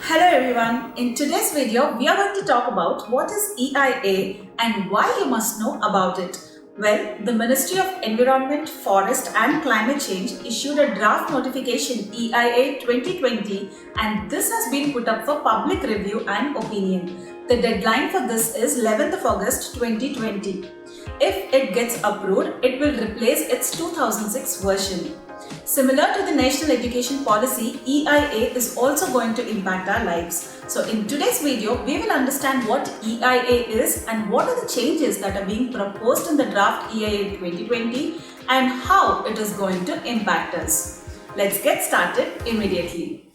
Hello everyone, in today's video we are going to talk about what is EIA and why you must know about it. Well, the Ministry of Environment, Forest and Climate Change issued a draft notification EIA 2020 and this has been put up for public review and opinion. The deadline for this is 11th of August 2020. If it gets approved, it will replace its 2006 version. Similar to the National Education Policy, EIA is also going to impact our lives. So in today's video, we will understand what EIA is and what are the changes that are being proposed in the draft EIA 2020 and how it is going to impact us. Let's get started immediately.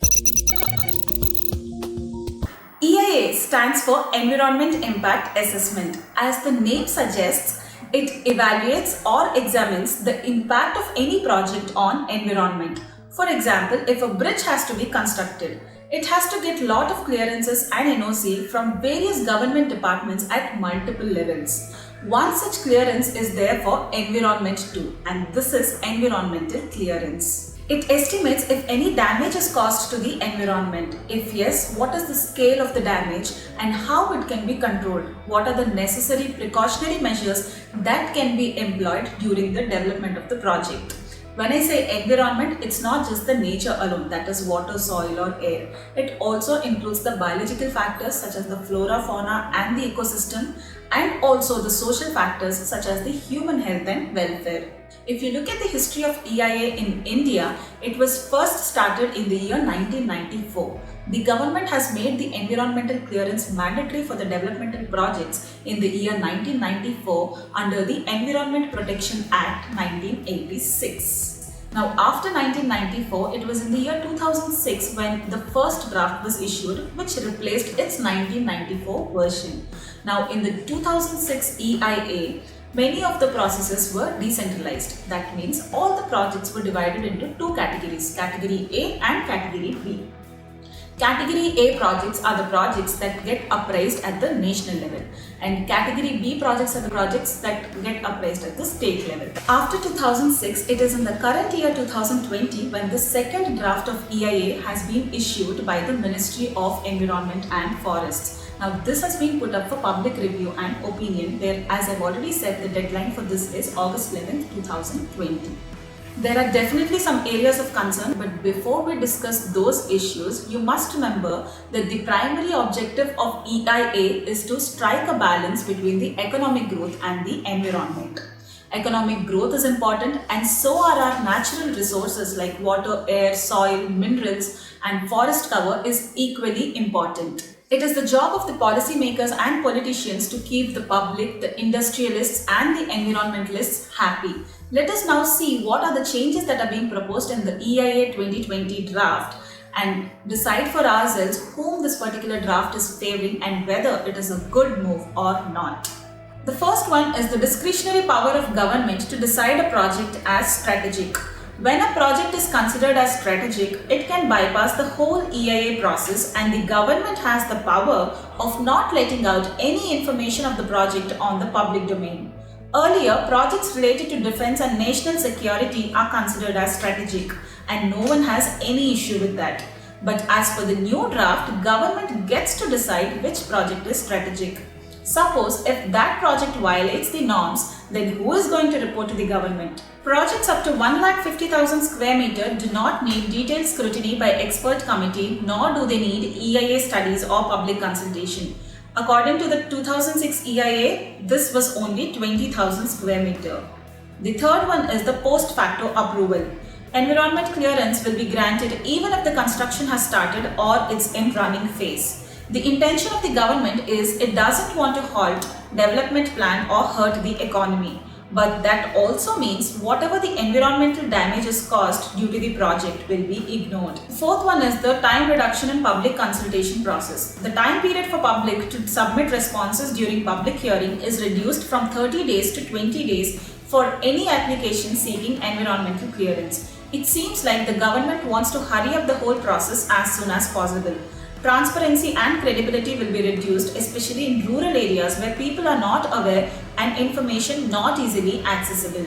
EIA stands for Environment Impact Assessment. As the name suggests, it evaluates or examines the impact of any project on environment. For example, if a bridge has to be constructed, it has to get lot of clearances and NOC from various government departments at multiple levels. One such clearance is there for environment too, and this is environmental clearance. It estimates if any damage is caused to the environment. If yes, what is the scale of the damage and how it can be controlled? What are the necessary precautionary measures that can be employed during the development of the project? When I say environment, it's not just the nature alone, that is water, soil or air. It also includes the biological factors such as the flora, fauna and the ecosystem, and also the social factors such as the human health and welfare. If you look at the history of EIA in India, it was first started in the year 1994. The government has made the environmental clearance mandatory for the developmental projects in the year 1994 under the Environment Protection Act 1986. Now after 1994, it was in the year 2006 when the first draft was issued, which replaced its 1994 version. Now in the 2006 EIA, many of the processes were decentralized. That means all the projects were divided into two categories, Category A and Category B. Category A projects are the projects that get appraised at the national level, and Category B projects are the projects that get appraised at the state level. After 2006, it is in the current year 2020 when the second draft of EIA has been issued by the Ministry of Environment and Forests. Now this has been put up for public review and opinion where, as I've already said, the deadline for this is August 11th, 2020. There are definitely some areas of concern, but before we discuss those issues, you must remember that the primary objective of EIA is to strike a balance between the economic growth and the environment. Economic growth is important and so are our natural resources like water, air, soil, minerals and forest cover is equally important. It is the job of the policymakers and politicians to keep the public, the industrialists and the environmentalists happy. Let us now see what are the changes that are being proposed in the EIA 2020 draft and decide for ourselves whom this particular draft is favoring and whether it is a good move or not. The first one is the discretionary power of government to decide a project as strategic. When a project is considered as strategic, it can bypass the whole EIA process and the government has the power of not letting out any information of the project on the public domain. Earlier, projects related to defense and national security are considered as strategic and no one has any issue with that. But as per the new draft, government gets to decide which project is strategic. Suppose if that project violates the norms, then who is going to report to the government? Projects up to 1,50,000 square meter do not need detailed scrutiny by expert committee nor do they need EIA studies or public consultation. According to the 2006 EIA, this was only 20,000 square meter. The third one is the post facto approval. Environment clearance will be granted even if the construction has started or it's in running phase. The intention of the government is it doesn't want to halt development plan or hurt the economy. But that also means whatever the environmental damage is caused due to the project will be ignored. The fourth one is the time reduction in public consultation process. The time period for public to submit responses during public hearing is reduced from 30 days to 20 days for any application seeking environmental clearance. It seems like the government wants to hurry up the whole process as soon as possible. Transparency and credibility will be reduced, especially in rural areas where people are not aware and information not easily accessible.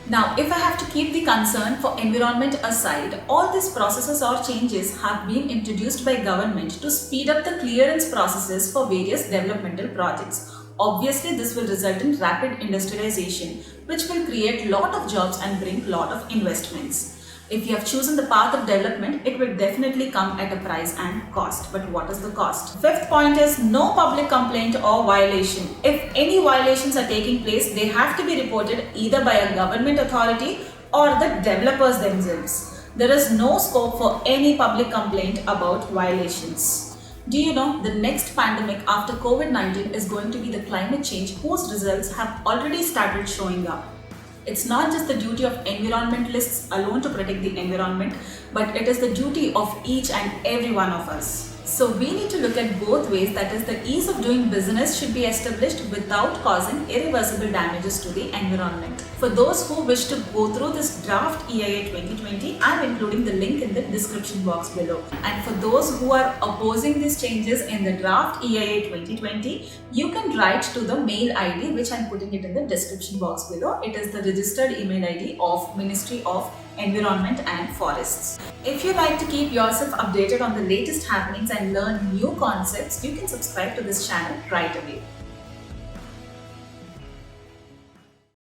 Now, if I have to keep the concern for environment aside, all these processes or changes have been introduced by government to speed up the clearance processes for various developmental projects. Obviously, this will result in rapid industrialization, which will create lot of jobs and bring lot of investments. If you have chosen the path of development, it will definitely come at a price and cost. But what is the cost? Fifth point is no public complaint or violation. If any violations are taking place, they have to be reported either by a government authority or the developers themselves. There is no scope for any public complaint about violations. Do you know the next pandemic after COVID-19 is going to be the climate change whose results have already started showing up? It's not just the duty of environmentalists alone to protect the environment, but it is the duty of each and every one of us. So we need to look at both ways, that is, the ease of doing business should be established without causing irreversible damages to the environment. For those who wish to go through this draft EIA 2020, I'm including the link in the description box below. And for those who are opposing these changes in the draft EIA 2020, you can write to the mail ID which I'm putting it in the description box below. It is the registered email ID of Ministry of Environment and Forests. If you like to keep yourself updated on the latest happenings and learn new concepts, you can subscribe to this channel right away.